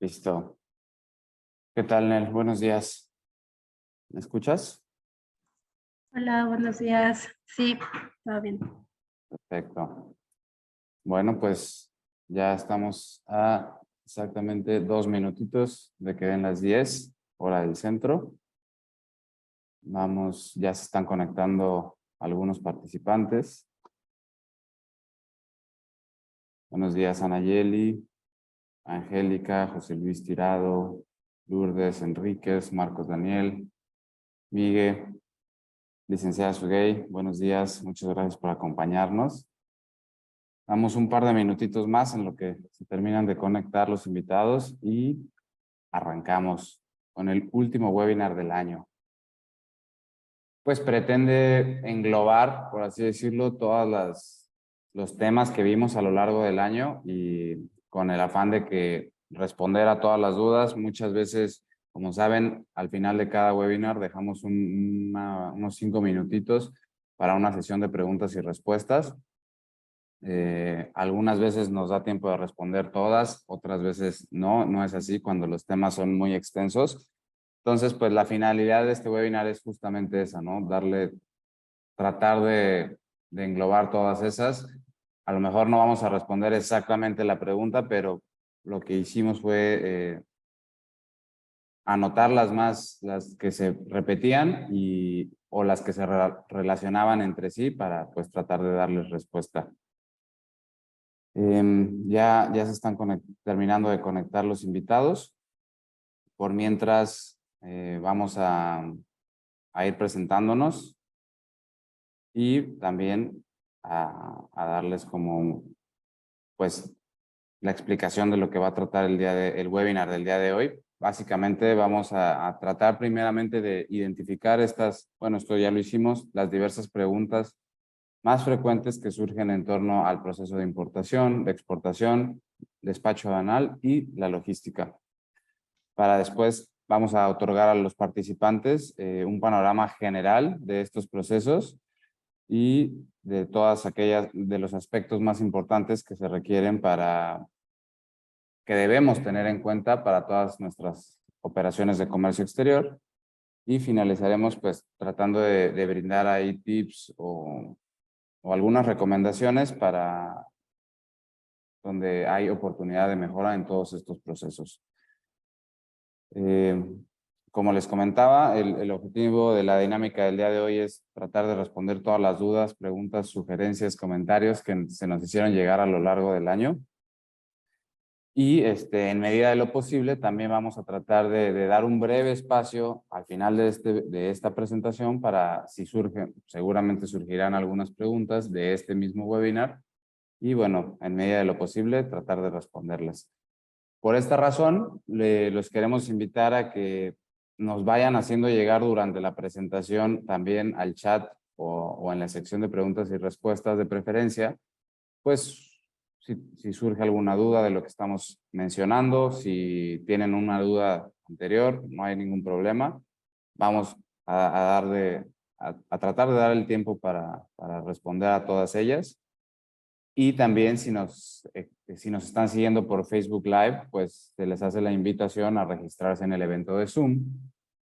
Listo. ¿Qué tal, Nel? Buenos días. ¿Me escuchas? Hola, buenos días. Sí, todo bien. Perfecto. Bueno, pues ya estamos a exactamente 2 minutitos de que den las 10, hora del centro. Vamos, ya se están conectando algunos participantes. Buenos días, Anayeli, Angélica, José Luis Tirado, Lourdes Enríquez, Marcos Daniel, Miguel, licenciada Sugey. Buenos días, muchas gracias por acompañarnos. Damos un par de minutitos más en lo que se terminan de conectar los invitados y arrancamos con el último webinar del año. Pues pretende englobar, por así decirlo, los temas que vimos a lo largo del año y con el afán de que responder a todas las dudas. Muchas veces, como saben, al final de cada webinar dejamos unos 5 minutitos para una sesión de preguntas y respuestas. Algunas veces nos da tiempo de responder todas, otras veces no es así cuando los temas son muy extensos. Entonces, pues la finalidad de este webinar es justamente esa, ¿no? Tratar de englobar todas esas. A lo mejor no vamos a responder exactamente la pregunta, pero lo que hicimos fue anotar las que se repetían o las que se relacionaban entre sí para pues tratar de darles respuesta. Ya se están terminando de conectar los invitados. Por mientras, vamos a ir presentándonos y también a darles como, pues, la explicación de lo que va a tratar el webinar del día de hoy. Básicamente vamos a tratar primeramente de identificar esto ya lo hicimos, las diversas preguntas más frecuentes que surgen en torno al proceso de importación, de exportación, despacho aduanal y la logística. Para después vamos a otorgar a los participantes un panorama general de estos procesos y de de los aspectos más importantes que se requieren que debemos tener en cuenta para todas nuestras operaciones de comercio exterior. Y finalizaremos pues tratando de brindar ahí tips o algunas recomendaciones para donde hay oportunidad de mejora en todos estos procesos. Como les comentaba, el objetivo de la dinámica del día de hoy es tratar de responder todas las dudas, preguntas, sugerencias, comentarios que se nos hicieron llegar a lo largo del año. Y en medida de lo posible, también vamos a tratar de dar un breve espacio al final de esta presentación para si seguramente surgirán algunas preguntas de este mismo webinar. Y bueno, en medida de lo posible, tratar de responderlas. Por esta razón, los queremos invitar a que nos vayan haciendo llegar durante la presentación también al chat o en la sección de preguntas y respuestas de preferencia, pues si surge alguna duda de lo que estamos mencionando, si tienen una duda anterior, no hay ningún problema. Vamos a tratar de dar el tiempo para responder a todas ellas. Y también si nos están siguiendo por Facebook Live, pues se les hace la invitación a registrarse en el evento de Zoom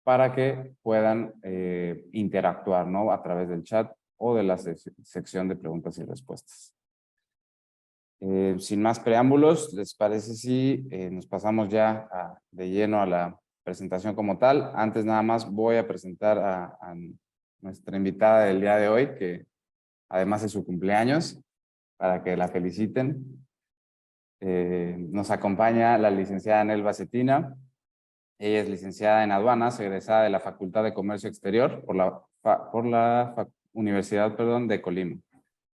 para que puedan interactuar, ¿no? A través del chat o de la sección de preguntas y respuestas. Sin más preámbulos, ¿les parece si nos pasamos ya de lleno a la presentación como tal? Antes nada más voy a presentar a nuestra invitada del día de hoy, que además es su cumpleaños, para que la feliciten. Nos acompaña la licenciada Nelva Cetina. Ella es licenciada en aduanas, egresada de la Facultad de Comercio Exterior por la Universidad de Colima.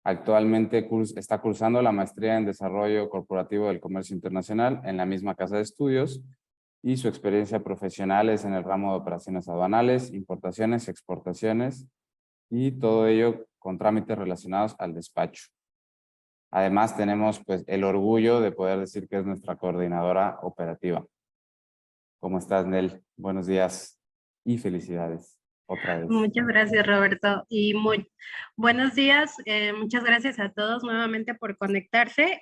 Actualmente está cursando la maestría en Desarrollo Corporativo del Comercio Internacional en la misma casa de estudios y su experiencia profesional es en el ramo de operaciones aduanales, importaciones, exportaciones y todo ello con trámites relacionados al despacho. Además, tenemos pues el orgullo de poder decir que es nuestra coordinadora operativa. ¿Cómo estás, Nel? Buenos días y felicidades. otra vez. Muchas gracias, Roberto. Y muy buenos días. Muchas gracias a todos nuevamente por conectarse.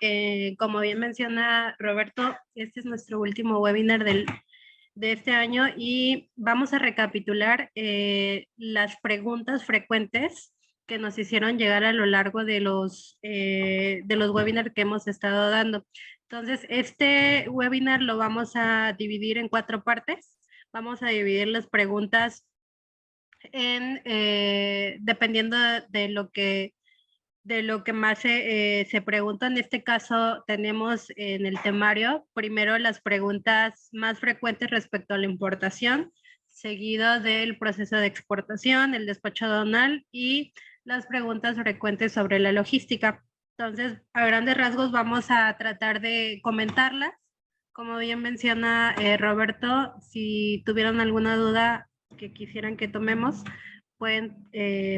Como bien menciona Roberto, este es nuestro último webinar de este año y vamos a recapitular las preguntas frecuentes que nos hicieron llegar a lo largo de los webinars que hemos estado dando. Entonces, este webinar lo vamos a dividir en 4 partes. Vamos a dividir las preguntas dependiendo de lo que más se pregunta. En este caso tenemos en el temario primero las preguntas más frecuentes respecto a la importación, seguido del proceso de exportación, el despacho aduanal y las preguntas frecuentes sobre la logística. Entonces, a grandes rasgos vamos a tratar de comentarlas. Como bien menciona Roberto, si tuvieron alguna duda que quisieran que tomemos, pueden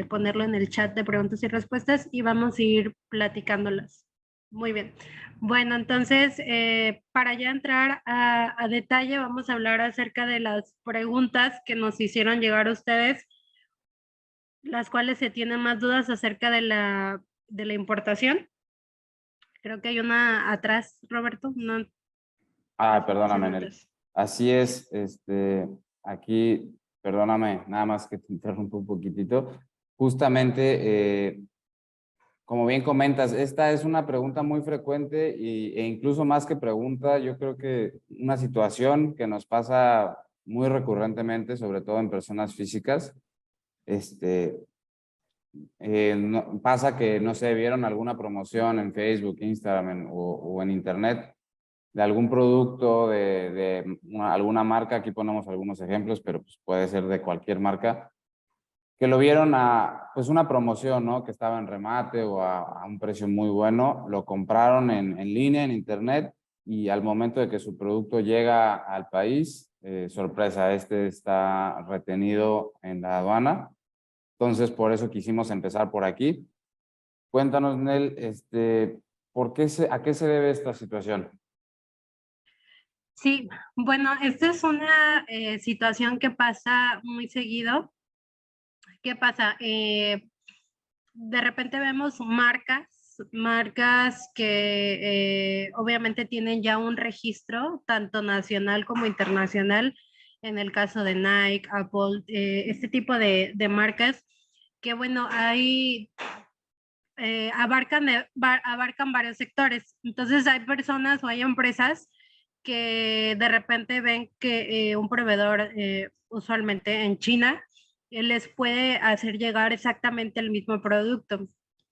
ponerlo en el chat de preguntas y respuestas y vamos a ir platicándolas. Muy bien. Bueno, entonces, para ya entrar a detalle, vamos a hablar acerca de las preguntas que nos hicieron llegar a ustedes, las cuales se tienen más dudas acerca de la importación. Creo que hay una atrás, Roberto. No, Perdóname, Nel. Así es, aquí, perdóname, nada más que te interrumpo un poquitito. Justamente, como bien comentas, esta es una pregunta muy frecuente e incluso más que pregunta, yo creo que una situación que nos pasa muy recurrentemente, sobre todo en personas físicas. Pasa que, no sé, vieron alguna promoción en Facebook, Instagram o en Internet de algún producto, alguna marca. Aquí ponemos algunos ejemplos, pero pues puede ser de cualquier marca, que lo vieron a pues una promoción, ¿no? Que estaba en remate o a un precio muy bueno, lo compraron en línea, en Internet, y al momento de que su producto llega al país, sorpresa, este está retenido en la aduana. Entonces, por eso quisimos empezar por aquí. Cuéntanos, Nel, ¿a qué se debe esta situación? Sí, bueno, esta es una situación que pasa muy seguido. ¿Qué pasa? De repente vemos marcas que obviamente tienen ya un registro, tanto nacional como internacional, en el caso de Nike, Apple, este tipo de marcas, que bueno, abarcan varios sectores. Entonces hay personas o hay empresas que de repente ven que un proveedor, usualmente en China, les puede hacer llegar exactamente el mismo producto.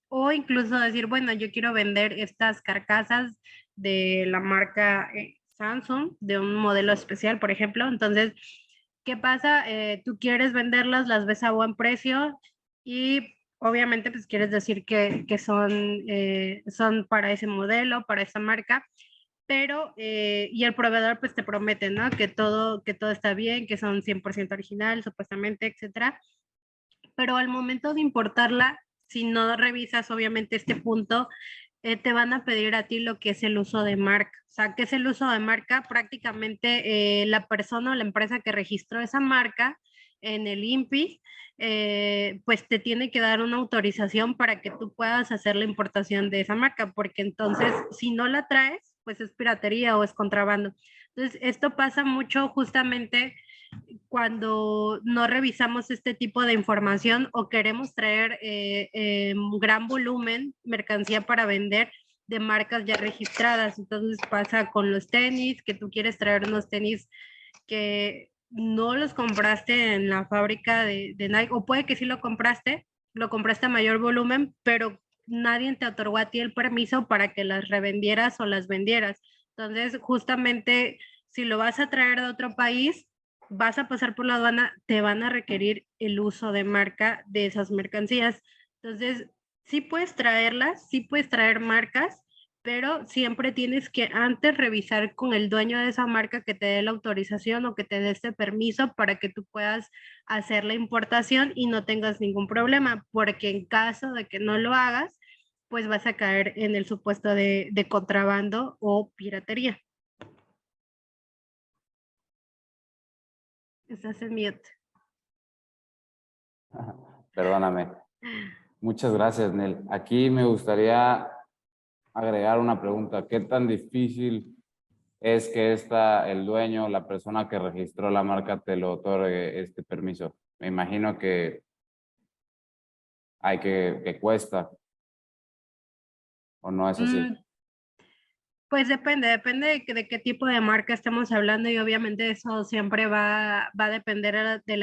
O incluso decir, bueno, yo quiero vender estas carcasas de la marca Samsung, de un modelo especial, por ejemplo. Entonces, ¿qué pasa? Tú quieres venderlas, las ves a buen precio y obviamente pues quieres decir que son para ese modelo, para esa marca, pero, y el proveedor pues te promete, ¿no? Que todo está bien, que son 100% original, supuestamente, etcétera. Pero al momento de importarla, si no revisas obviamente este punto, te van a pedir a ti lo que es el uso de marca. O sea, ¿qué es el uso de marca? Prácticamente la persona o la empresa que registró esa marca en el INPI, pues te tiene que dar una autorización para que tú puedas hacer la importación de esa marca, porque entonces si no la traes, pues es piratería o es contrabando. Entonces, esto pasa mucho justamente cuando no revisamos este tipo de información o queremos traer gran volumen, mercancía para vender de marcas ya registradas. Entonces pasa con los tenis, que tú quieres traer unos tenis que no los compraste en la fábrica de Nike, o puede que sí lo compraste a mayor volumen, pero nadie te otorgó a ti el permiso para que las revendieras o las vendieras. Entonces, justamente, si lo vas a traer de otro país, vas a pasar por la aduana, te van a requerir el uso de marca de esas mercancías. Entonces, sí puedes traerlas, sí puedes traer marcas, pero siempre tienes que antes revisar con el dueño de esa marca que te dé la autorización o que te dé este permiso para que tú puedas hacer la importación y no tengas ningún problema, porque en caso de que no lo hagas, pues vas a caer en el supuesto de contrabando o piratería. Estás en mute. Perdóname. Muchas gracias, Nel. Aquí me gustaría agregar una pregunta. ¿Qué tan difícil es que el dueño, la persona que registró la marca, te lo otorgue este permiso? Me imagino que que cuesta, ¿o no es así? Mm, Pues depende de qué tipo de marca estemos hablando y obviamente eso siempre va a depender de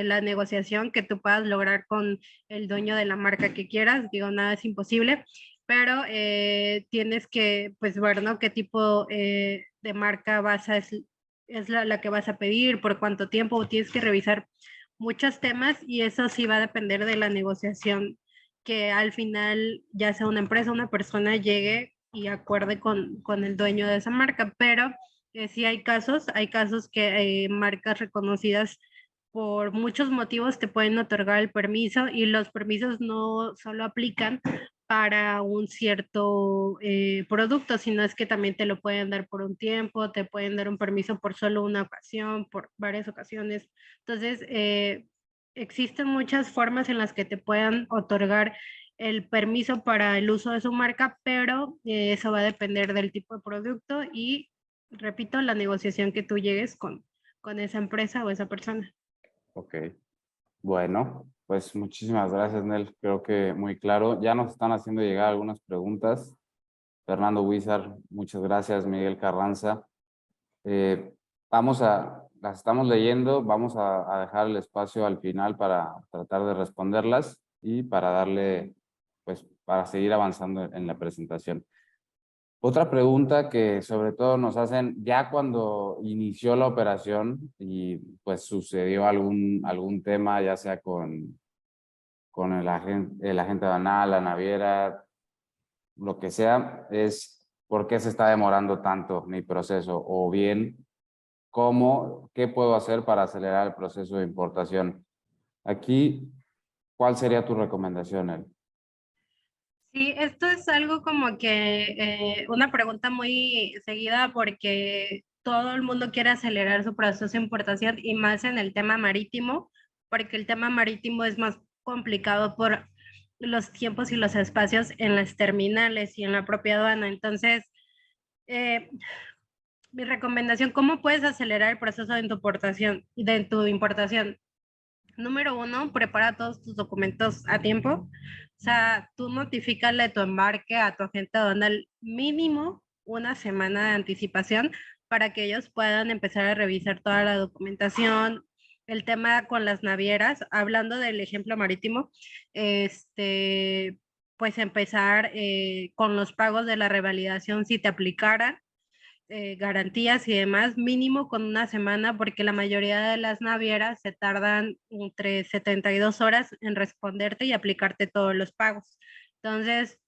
la negociación que tú puedas lograr con el dueño de la marca que quieras. Digo, nada es imposible, pero tienes que pues ver, ¿no? ¿Qué tipo de marca es la que vas a pedir, por cuánto tiempo? Tienes que revisar muchos temas y eso sí va a depender de la negociación que al final, ya sea una empresa o una persona, llegue y acuerde con el dueño de esa marca, pero sí hay casos que marcas reconocidas por muchos motivos te pueden otorgar el permiso y los permisos no solo aplican para un cierto producto, sino es que también te lo pueden dar por un tiempo, te pueden dar un permiso por solo una ocasión, por varias ocasiones. Entonces, existen muchas formas en las que te puedan otorgar el permiso para el uso de su marca, pero eso va a depender del tipo de producto y, repito, la negociación que tú llegues con esa empresa o esa persona. Ok. Bueno, pues muchísimas gracias, Nel. Creo que muy claro. Ya nos están haciendo llegar algunas preguntas. Fernando Huizar, muchas gracias. Miguel Carranza. Eh, las estamos leyendo. Vamos a dejar el espacio al final para tratar de responderlas y para darle, pues, para seguir avanzando en la presentación. Otra pregunta que sobre todo nos hacen ya cuando inició la operación y pues sucedió algún tema, ya sea con el agente banal, la naviera, lo que sea, es por qué se está demorando tanto mi proceso o bien qué puedo hacer para acelerar el proceso de importación. Aquí, ¿cuál sería tu recomendación, El? Sí, esto es algo como que una pregunta muy seguida porque todo el mundo quiere acelerar su proceso de importación y más en el tema marítimo, porque el tema marítimo es más complicado por los tiempos y los espacios en las terminales y en la propia aduana. Entonces, eh, mi recomendación, ¿cómo puedes acelerar el proceso de tu importación? Número uno, prepara todos tus documentos a tiempo. O sea, tú notifícale tu embarque a tu agente aduanal mínimo una semana de anticipación para que ellos puedan empezar a revisar toda la documentación. El tema con las navieras, hablando del ejemplo marítimo, pues empezar con los pagos de la revalidación si te aplicaran garantías y demás, mínimo con una semana, porque la mayoría de las navieras se tardan entre 72 horas en responderte y aplicarte todos los pagos. Entonces,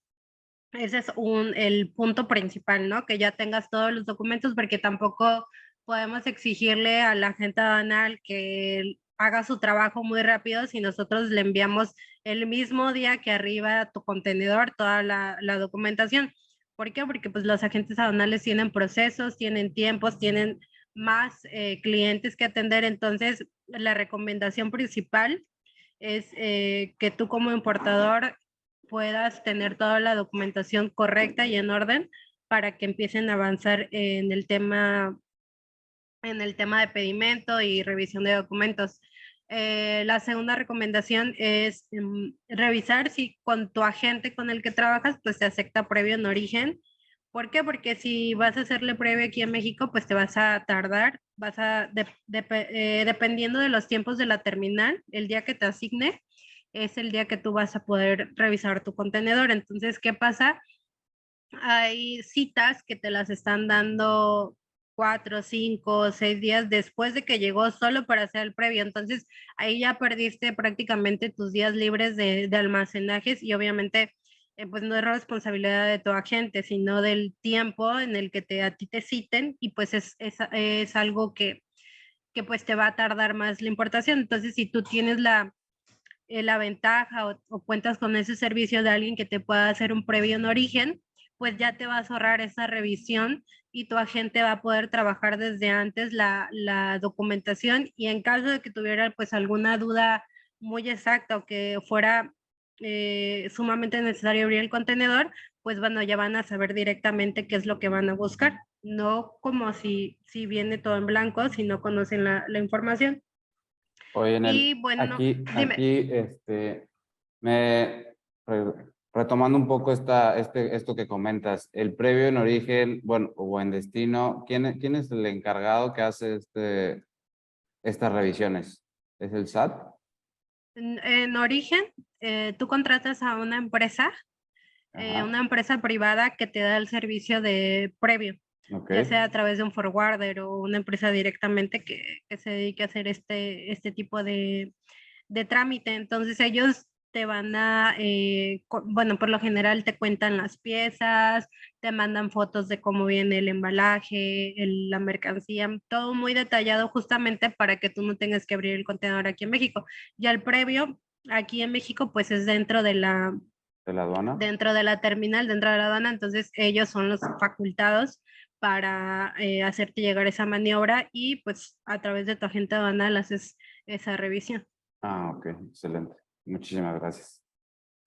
ese es el punto principal, ¿no? Que ya tengas todos los documentos, porque tampoco podemos exigirle a la gente aduanal que haga su trabajo muy rápido si nosotros le enviamos el mismo día que arriba a tu contenedor toda la documentación. ¿Por qué? Porque pues los agentes aduanales tienen procesos, tienen tiempos, tienen más clientes que atender. Entonces, la recomendación principal es que tú como importador puedas tener toda la documentación correcta y en orden para que empiecen a avanzar en el tema de pedimento y revisión de documentos. La segunda recomendación es revisar si con tu agente con el que trabajas, pues se acepta previo en origen. ¿Por qué? Porque si vas a hacerle previo aquí en México, pues te vas a tardar, dependiendo de los tiempos de la terminal, el día que te asigne es el día que tú vas a poder revisar tu contenedor. Entonces, ¿qué pasa? Hay citas que te las están dando 4, 5, 6 días después de que llegó solo para hacer el previo. Entonces ahí ya perdiste prácticamente tus días libres de almacenajes y obviamente pues no es responsabilidad de tu agente, sino del tiempo en el que a ti te citen y pues es algo que pues te va a tardar más la importación. Entonces si tú tienes la ventaja o cuentas con ese servicio de alguien que te pueda hacer un previo en origen, pues ya te vas a ahorrar esa revisión y tu agente va a poder trabajar desde antes la documentación y en caso de que tuviera pues alguna duda muy exacto, que fuera sumamente necesario abrir el contenedor, pues bueno, ya van a saber directamente qué es lo que van a buscar, no como si viene todo en blanco, si no conocen la información. Oye, Y bueno, dime. me, retomando un poco esto que comentas, el previo en origen, bueno, o en destino, ¿quién es el encargado que hace estas revisiones? ¿Es el SAT? En origen, tú contratas a Ajá, una empresa privada que te da el servicio de previo, ok, ya sea a través de un forwarder o una empresa directamente que se dedique a hacer este tipo de trámite. Entonces ellos te van a, bueno, por lo general te cuentan las piezas, te mandan fotos de cómo viene el embalaje, la mercancía, todo muy detallado justamente para que tú no tengas que abrir el contenedor aquí en México. Ya el previo aquí en México pues es ¿de la aduana? dentro de la terminal, dentro de la aduana, entonces ellos son los facultados para hacerte llegar esa maniobra y pues a través de tu agente aduanal haces esa revisión. Ah, ok, excelente. Muchísimas gracias.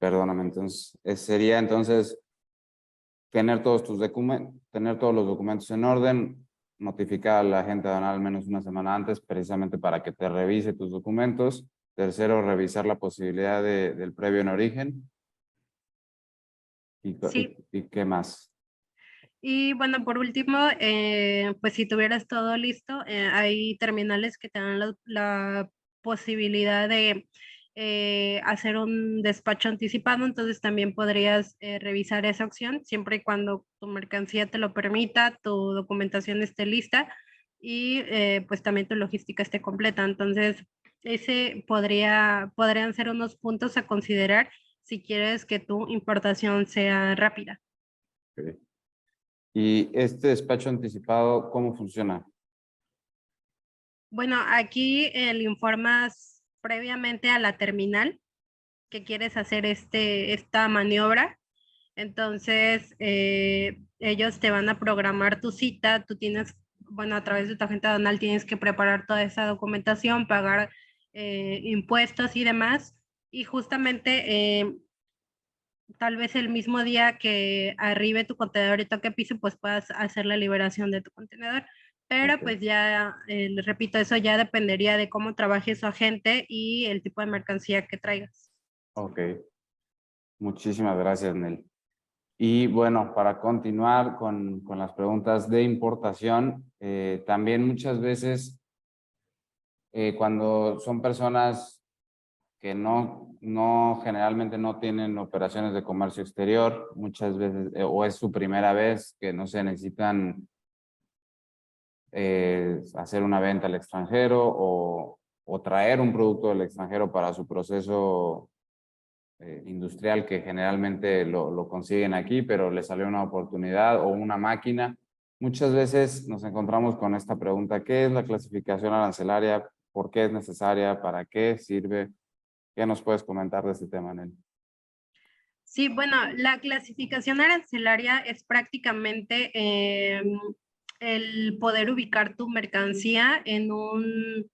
Perdóname, entonces, sería entonces tener tener todos los documentos en orden, notificar a la gente aduanal al menos una semana antes, precisamente para que te revise tus documentos. Tercero, revisar la posibilidad del previo en origen. Sí, ¿Y qué más? y bueno, por último, pues si tuvieras todo listo, hay terminales que te dan la posibilidad de hacer un despacho anticipado, entonces también podrías revisar esa opción siempre y cuando tu mercancía te lo permita, tu documentación esté lista y pues también tu logística esté completa. Entonces, podrían ser unos puntos a considerar si quieres que tu importación sea rápida. Ok. ¿Y este despacho anticipado, cómo funciona? Bueno, aquí le informas previamente a la terminal que quieres hacer esta maniobra. Entonces, ellos te van a programar tu cita. Tú tienes, bueno, a través de tu agente aduanal tienes que preparar toda esa documentación, pagar impuestos y demás. Y justamente, tal vez el mismo día que arribe tu contenedor y toque piso, pues puedas hacer la liberación de tu contenedor. Pero Ok, pues ya, les repito, eso ya dependería de cómo trabaje su agente y el tipo de mercancía que traigas. ok. Muchísimas gracias, Nel. Y bueno, para continuar con las preguntas de importación, también muchas veces cuando son personas que generalmente no tienen operaciones de comercio exterior, muchas veces, o es su primera vez que no se necesitan hacer una venta al extranjero o traer un producto del extranjero para su proceso industrial que generalmente lo consiguen aquí, pero le salió una oportunidad o una máquina. Muchas veces nos encontramos con esta pregunta: ¿qué es la clasificación arancelaria? ¿Por qué es necesaria? ¿Para qué sirve? ¿Qué nos puedes comentar de este tema, Nelly? Sí, bueno, la clasificación arancelaria es prácticamente el poder ubicar tu mercancía en unos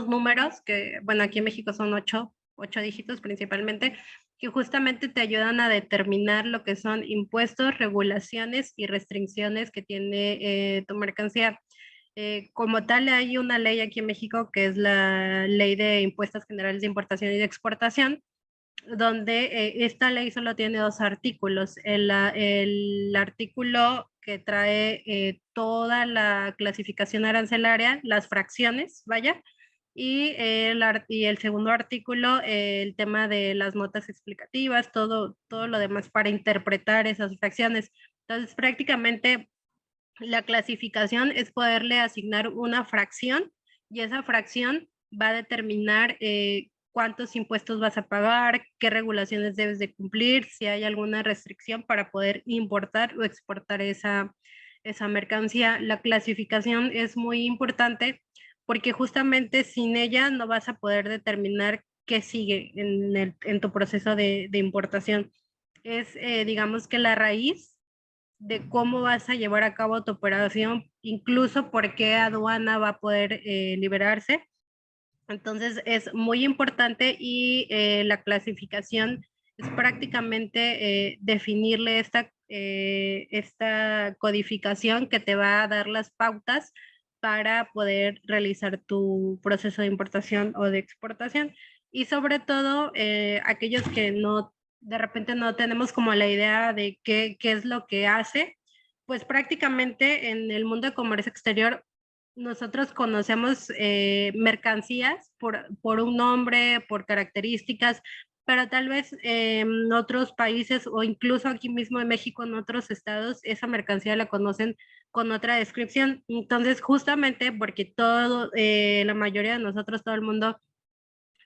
números que, bueno, aquí en México son ocho dígitos principalmente, que justamente te ayudan a determinar lo que son impuestos, regulaciones y restricciones que tiene tu mercancía. Como tal, hay una ley aquí en México que es la Ley de Impuestos Generales de Importación y de Exportación, donde esta ley solo tiene dos artículos. El artículo que trae toda la clasificación arancelaria, las fracciones, vaya, y el segundo artículo, el tema de las notas explicativas, todo lo demás para interpretar esas fracciones. Entonces, prácticamente la clasificación es poderle asignar una fracción y esa fracción va a determinar cuántos impuestos vas a pagar, qué regulaciones debes de cumplir, si hay alguna restricción para poder importar o exportar esa mercancía. La clasificación es muy importante porque justamente sin ella no vas a poder determinar qué sigue en tu proceso de importación. Es, digamos que la raíz de cómo vas a llevar a cabo tu operación, incluso por qué aduana va a poder liberarse Entonces es muy importante y la clasificación es prácticamente definirle esta codificación que te va a dar las pautas para poder realizar tu proceso de importación o de exportación. Y sobre todo, aquellos que no, de repente no tenemos como la idea de qué es lo que hace, pues prácticamente en el mundo de comercio exterior nosotros conocemos mercancías por un nombre, por características, pero tal vez en otros países o incluso aquí mismo en México, en otros estados, esa mercancía la conocen con otra descripción. Entonces, justamente porque la mayoría de nosotros, todo el mundo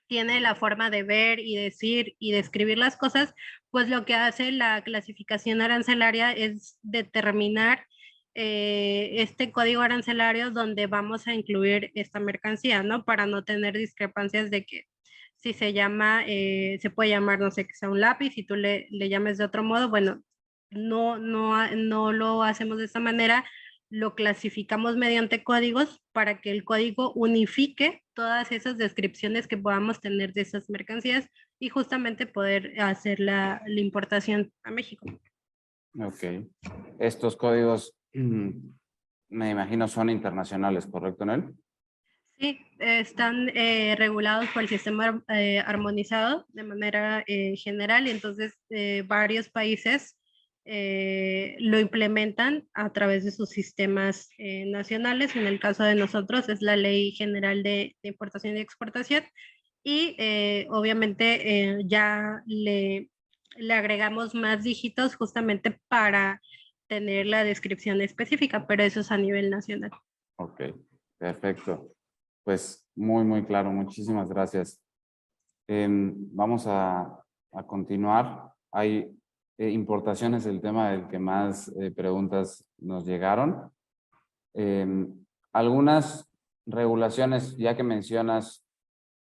tiene la forma de ver y decir y describir las cosas, pues lo que hace la clasificación arancelaria es determinar este código arancelario donde vamos a incluir esta mercancía, ¿no? Para no tener discrepancias de que si se llama, se puede llamar, no sé, que sea un lápiz y tú le llames de otro modo, bueno, no lo hacemos de esta manera, lo clasificamos mediante códigos para que el código unifique todas esas descripciones que podamos tener de esas mercancías y justamente poder hacer la importación a México. Ok. Estos códigos, me imagino, son internacionales, ¿correcto, Nel? Sí, están regulados por el sistema armonizado de manera general y entonces varios países lo implementan a través de sus sistemas nacionales. En el caso de nosotros es la Ley General de Importación y Exportación y obviamente ya le agregamos más dígitos justamente para tener la descripción específica, pero eso es a nivel nacional. Ok, perfecto. Pues muy claro. Muchísimas gracias. Vamos a continuar. Hay importaciones, el tema del que más preguntas nos llegaron. Algunas regulaciones, ya que mencionas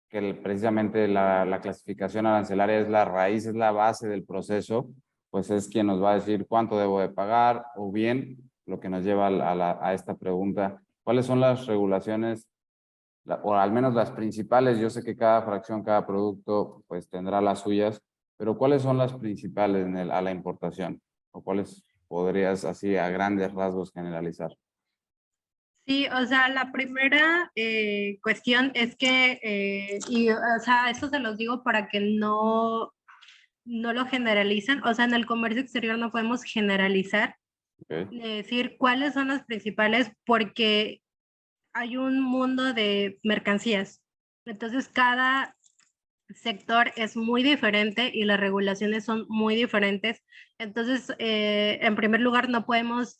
que precisamente la clasificación arancelaria es la raíz, es la base del proceso, pues es quien nos va a decir cuánto debo de pagar o bien lo que nos lleva a esta pregunta, ¿cuáles son las regulaciones o al menos las principales? Yo sé que cada fracción, cada producto pues tendrá las suyas, pero ¿cuáles son las principales a la importación? ¿O cuáles podrías así a grandes rasgos generalizar? Sí, o sea, la primera cuestión es que, o sea, eso se los digo para que no lo generalicen, o sea, en el comercio exterior no podemos generalizar, Okay. decir cuáles son las principales, porque hay un mundo de mercancías, entonces cada sector es muy diferente y las regulaciones son muy diferentes, entonces, en primer lugar, no podemos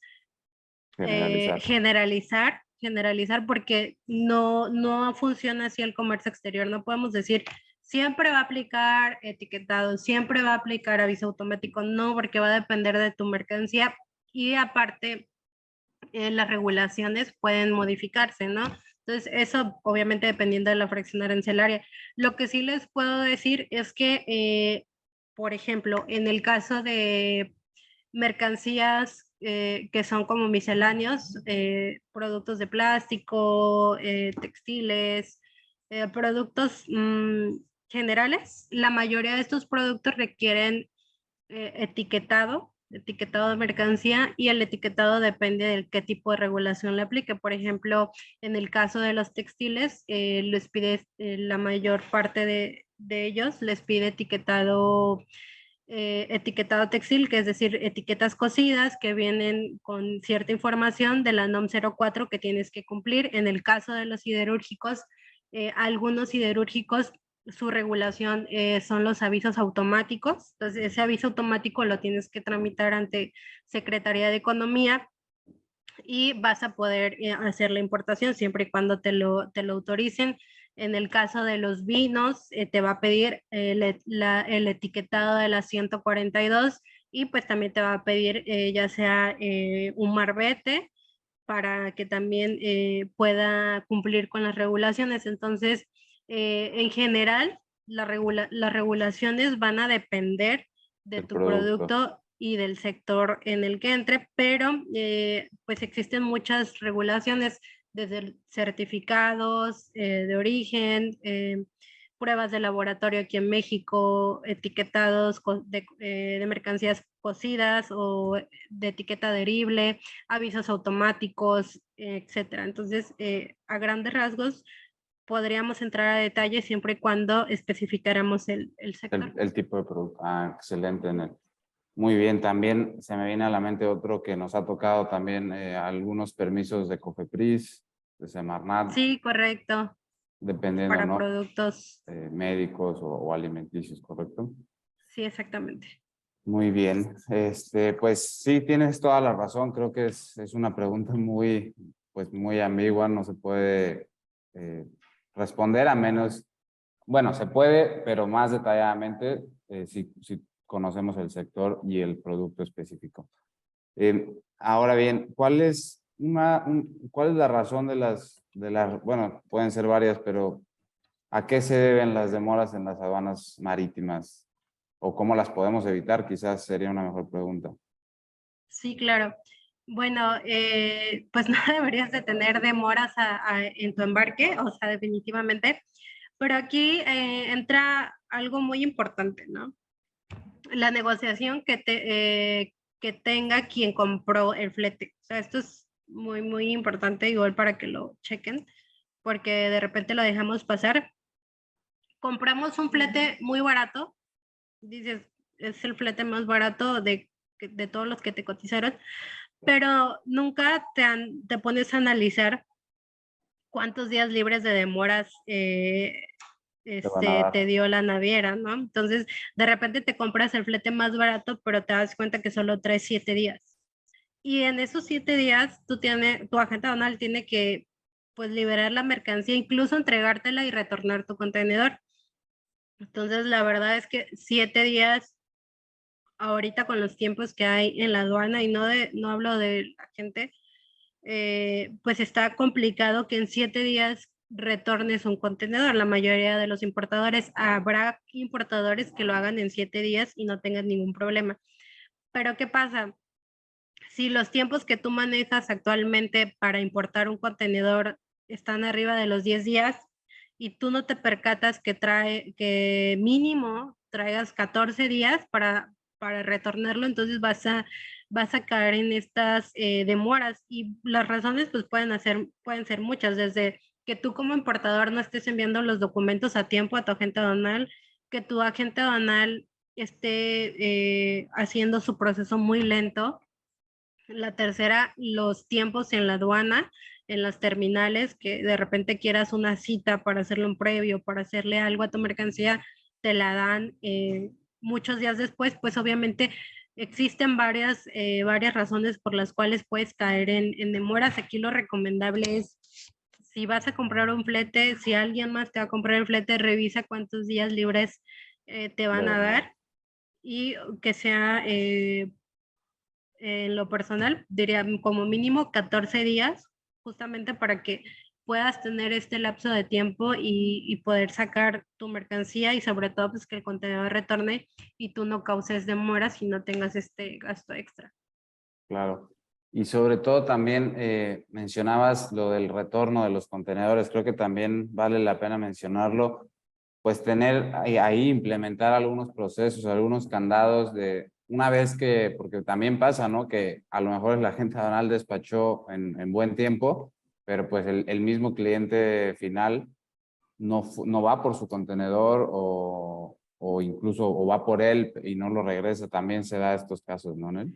Generalizar. generalizar porque no funciona así el comercio exterior. No podemos decir, siempre va a aplicar etiquetado, siempre va a aplicar aviso automático. No, porque va a depender de tu mercancía y aparte las regulaciones pueden modificarse, ¿no? Entonces, eso obviamente dependiendo de la fracción arancelaria. Lo que sí les puedo decir es que, por ejemplo, en el caso de mercancías que son como misceláneos, productos de plástico, textiles, productos generales. La mayoría de estos productos requieren etiquetado de mercancía y el etiquetado depende del qué tipo de regulación le aplique. Por ejemplo, en el caso de los textiles, les pide la mayor parte de ellos, les pide etiquetado textil, que es decir, etiquetas cosidas que vienen con cierta información de la NOM 04 que tienes que cumplir. En el caso de los siderúrgicos, algunos siderúrgicos, su regulación son los avisos automáticos. Entonces, ese aviso automático lo tienes que tramitar ante Secretaría de Economía y vas a poder hacer la importación siempre y cuando te lo autoricen. En el caso de los vinos, te va a pedir el etiquetado de la 142 y pues también te va a pedir ya sea un marbete para que también pueda cumplir con las regulaciones. Entonces, en general, las regulaciones van a depender de El tu producto. producto y del sector en el que entre, pero pues existen muchas regulaciones. desde certificados de origen, pruebas de laboratorio aquí en México, etiquetados de mercancías cocidas o de etiqueta adherible, avisos automáticos, etcétera. Entonces, a grandes rasgos, podríamos entrar a detalle siempre y cuando especificáramos el sector. El tipo de producto. Ah, excelente, Nel. Muy bien, también se me viene a la mente otro que nos ha tocado también algunos permisos de COFEPRIS, de Semarnat, Sí, correcto, dependiendo, para ¿no? productos. Médicos o alimenticios, ¿correcto? Sí, exactamente. Muy bien. Pues sí, tienes toda la razón. Creo que es una pregunta muy, pues muy ambigua. No se puede responder a menos, bueno, se puede, pero más detalladamente si conocemos el sector y el producto específico. Ahora bien, ¿cuál es la razón bueno, pueden ser varias, pero ¿a qué se deben las demoras en las aduanas marítimas? ¿O cómo las podemos evitar? Quizás sería una mejor pregunta. Sí, claro. Bueno, pues no deberías de tener demoras en tu embarque, o sea, definitivamente. Pero aquí entra algo muy importante, ¿no? La negociación que tenga quien compró el flete. O sea, esto es muy, muy importante, igual para que lo chequen, porque de repente lo dejamos pasar. Compramos un flete muy barato, dices, es el flete más barato de todos los que te cotizaron, pero nunca te pones a analizar cuántos días libres de demoras Te van a dar. te dio la naviera, ¿no? Entonces, de repente te compras el flete más barato, pero te das cuenta que solo trae 7 días. Y en esos 7 días, tu agente aduanal tiene que, pues, liberar la mercancía, incluso entregártela y retornar tu contenedor. Entonces, la verdad es que 7 días, ahorita con los tiempos que hay en la aduana, y no hablo de la gente, pues está complicado que en 7 días retornes un contenedor. La mayoría de los importadores, habrá importadores que lo hagan en 7 días y no tengan ningún problema. Pero ¿qué pasa? Si los tiempos que tú manejas actualmente para importar un contenedor están arriba de los 10 días y tú no te percatas que mínimo traigas 14 días para retornarlo, entonces vas a caer en estas demoras, y las razones pues pueden ser muchas, desde que tú como importador no estés enviando los documentos a tiempo a tu agente aduanal, que tu agente aduanal esté haciendo su proceso muy lento. La tercera, los tiempos en la aduana, en las terminales, que de repente quieras una cita para hacerle un previo, para hacerle algo a tu mercancía, te la dan muchos días después. Pues obviamente existen varias razones por las cuales puedes caer en demoras. Aquí lo recomendable es, si vas a comprar un flete, si alguien más te va a comprar el flete, revisa cuántos días libres te van a dar, y que sea en lo personal, diría como mínimo 14 días, justamente para que puedas tener este lapso de tiempo y poder sacar tu mercancía, y sobre todo pues que el contenedor retorne y tú no causes demoras y no tengas este gasto extra. Claro. Y sobre todo también mencionabas lo del retorno de los contenedores. Creo que también vale la pena mencionarlo. Pues tener ahí implementar algunos procesos, algunos candados de una vez que, porque también pasa, ¿no? Que a lo mejor el agente aduanal despachó en buen tiempo, pero pues el mismo cliente final no va por su contenedor o incluso o va por él y no lo regresa. También se da estos casos, ¿no, Nel?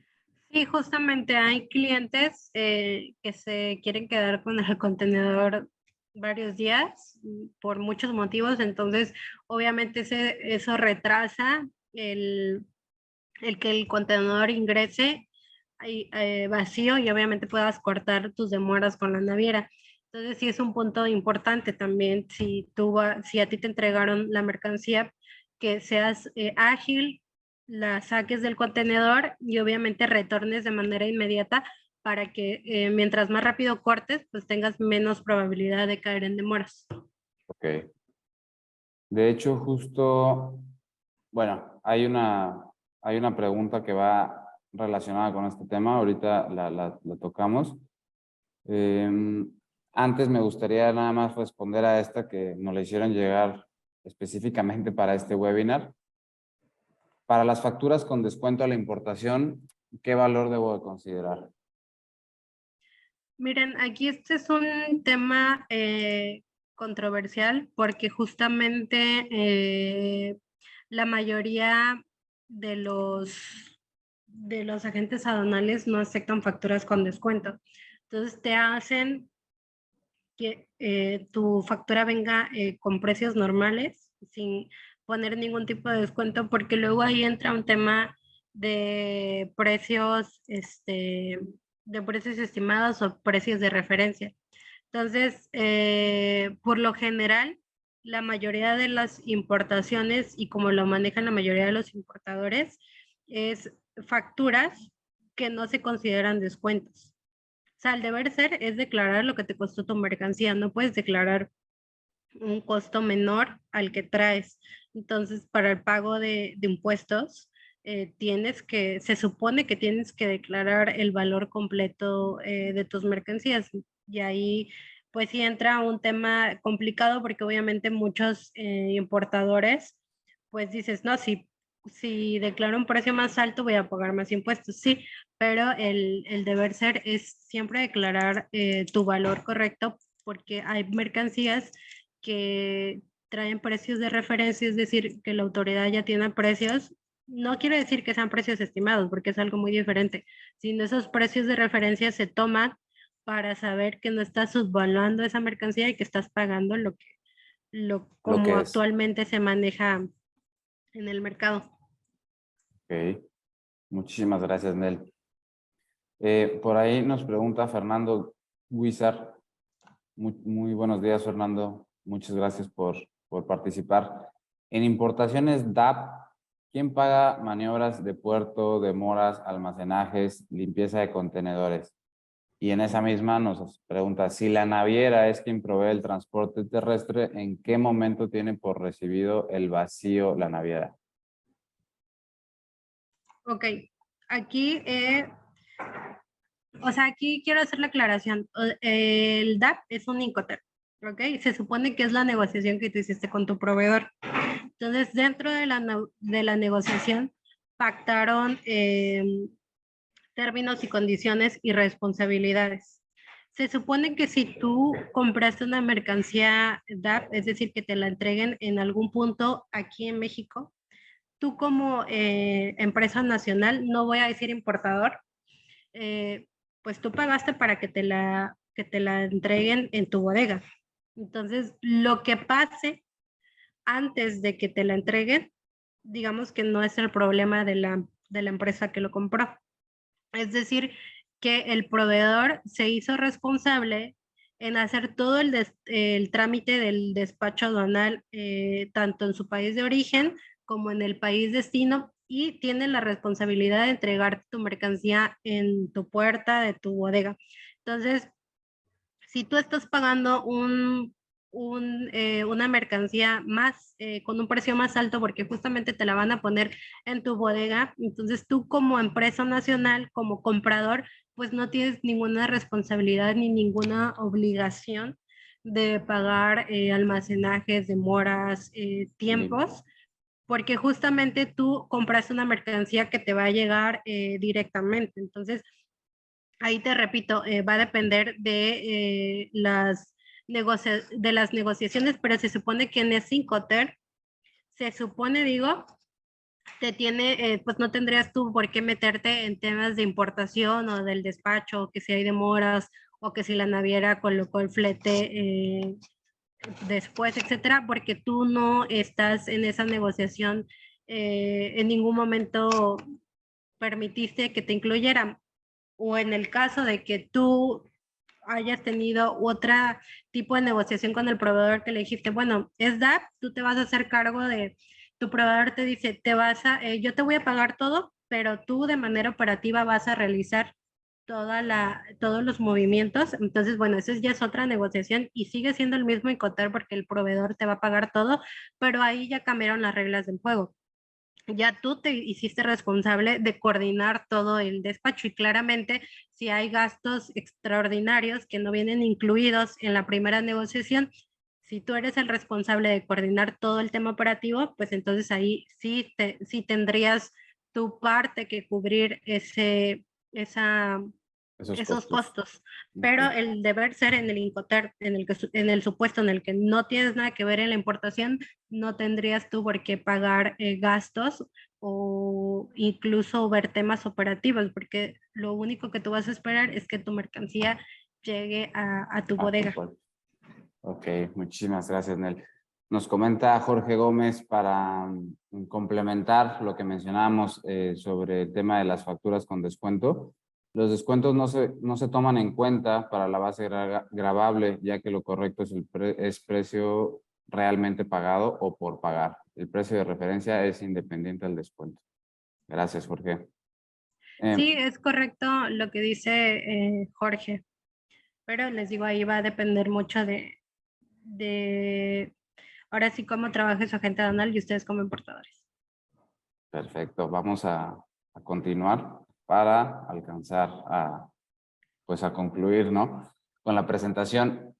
Sí, justamente hay clientes que se quieren quedar con el contenedor varios días por muchos motivos, entonces obviamente eso retrasa el que el contenedor ingrese vacío, y obviamente puedas cortar tus demoras con la naviera. Entonces sí es un punto importante también, si a ti te entregaron la mercancía, que seas ágil, la saques del contenedor y obviamente retornes de manera inmediata, para que mientras más rápido cortes, pues tengas menos probabilidad de caer en demoras. Ok. De hecho, justo, bueno, hay una pregunta que va relacionada con este tema. Ahorita la tocamos. Antes me gustaría nada más responder a esta que nos la hicieron llegar específicamente para este webinar. Para las facturas con descuento a la importación, ¿qué valor debo de considerar? Miren, aquí este es un tema controversial porque justamente la mayoría de los agentes aduanales no aceptan facturas con descuento. Entonces te hacen que tu factura venga con precios normales, sin poner ningún tipo de descuento, porque luego ahí entra un tema de precios, de precios estimados o precios de referencia. Entonces, por lo general, la mayoría de las importaciones y como lo manejan la mayoría de los importadores, es facturas que no se consideran descuentos. O sea, el deber ser es declarar lo que te costó tu mercancía, no puedes declarar un costo menor al que traes. Entonces, para el pago de impuestos, se supone que tienes que declarar el valor completo de tus mercancías. Y ahí, pues sí entra un tema complicado porque obviamente muchos importadores, pues dices, no, si declaro un precio más alto voy a pagar más impuestos. Sí, pero el deber ser es siempre declarar tu valor correcto porque hay mercancías que traen precios de referencia, es decir, que la autoridad ya tiene precios. No quiere decir que sean precios estimados, porque es algo muy diferente, sino esos precios de referencia se toman para saber que no estás subvaluando esa mercancía y que estás pagando Lo como que es. actualmente se maneja en el mercado. Ok. Muchísimas gracias, Nel. Por ahí nos pregunta Fernando Huizar. Muy buenos días, Fernando. Muchas gracias por participar. En importaciones DAP, ¿quién paga maniobras de puerto, demoras, almacenajes, limpieza de contenedores? Y en esa misma nos pregunta, si la naviera es quien provee el transporte terrestre, ¿en qué momento tiene por recibido el vacío la naviera? Ok, aquí, o sea, aquí quiero hacer la aclaración. El DAP es un Incoterm, ¿ok? Se supone que es la negociación que tú hiciste con tu proveedor. Entonces, dentro de la negociación, pactaron términos y condiciones y responsabilidades. Se supone que si tú compraste una mercancía DAP, es decir, que te la entreguen en algún punto aquí en México, tú como empresa nacional, no voy a decir importador, eh, pues tú pagaste para que te la entreguen en tu bodega. Entonces, lo que pase antes de que te la entreguen, digamos que no es el problema de la empresa que lo compró. Es decir, que el proveedor se hizo responsable en hacer todo el trámite del despacho aduanal, tanto en su país de origen como en el país destino, y tiene la responsabilidad de entregar tu mercancía en tu puerta de tu bodega. Entonces, si tú estás pagando una mercancía más, con un precio más alto porque justamente te la van a poner en tu bodega, entonces tú como empresa nacional, como comprador, pues no tienes ninguna responsabilidad ni ninguna obligación de pagar almacenajes, demoras, Sí. tiempos, porque justamente tú compraste una mercancía que te va a llegar directamente. Entonces, ahí te repito, va a depender de las negociaciones, pero se supone que en ese Incoterm, se supone, digo, pues no tendrías tú por qué meterte en temas de importación o del despacho, o que si hay demoras, o que si la naviera colocó el flete después, etcétera, porque tú no estás en esa negociación, en ningún momento permitiste que te incluyeran, o en el caso de que tú hayas tenido otra tipo de negociación con el proveedor que le dijiste, bueno, es DAP, tú te vas a hacer cargo de, tu proveedor te dice, yo te voy a pagar todo, pero tú de manera operativa vas a realizar todos los movimientos. Entonces, bueno, eso ya es otra negociación y sigue siendo el mismo Incoterm porque el proveedor te va a pagar todo, pero ahí ya cambiaron las reglas del juego. ya tú te hiciste responsable de coordinar todo el despacho y claramente si hay gastos extraordinarios que no vienen incluidos en la primera negociación, si tú eres el responsable de coordinar todo el tema operativo, pues entonces ahí sí tendrías tu parte que cubrir Esos esos costos. costos, pero Ok. el deber ser en el Incoterm, en el supuesto en el que no tienes nada que ver en la importación, no tendrías tú por qué pagar gastos o incluso ver temas operativos, porque lo único que tú vas a esperar es que tu mercancía llegue a tu Ah, bodega. ok, muchísimas gracias, Nel. Nos comenta Jorge Gómez para complementar lo que mencionábamos sobre el tema de las facturas con descuento. Los descuentos no se toman en cuenta para la base gravable, ya que lo correcto es precio realmente pagado o por pagar. El precio de referencia es independiente del descuento. Gracias, Jorge. Sí, es correcto lo que dice Jorge, pero les digo, ahí va a depender mucho de ahora sí cómo trabaje su agente aduanal y ustedes como importadores. Perfecto, vamos a continuar para alcanzar pues a concluir, ¿no? Con la presentación.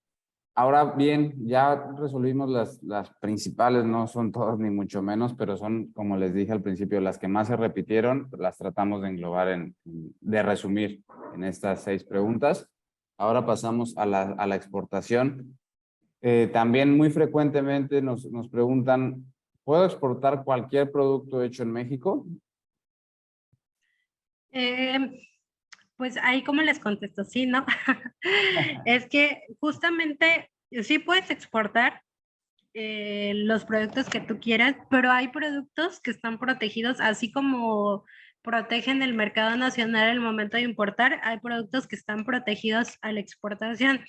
Ahora bien, ya resolvimos las principales, no son todas ni mucho menos, pero son, como les dije al principio, las que más se repitieron, las tratamos de englobar, de resumir en estas 6 preguntas. Ahora pasamos a la exportación. También muy frecuentemente nos preguntan, ¿puedo exportar cualquier producto hecho en México? Eh, pues ahí como les contesto, sí, ¿no? Es que justamente sí puedes exportar los productos que tú quieras, pero hay productos que están protegidos, así como protegen el mercado nacional al momento de importar, hay productos que están protegidos a la exportación.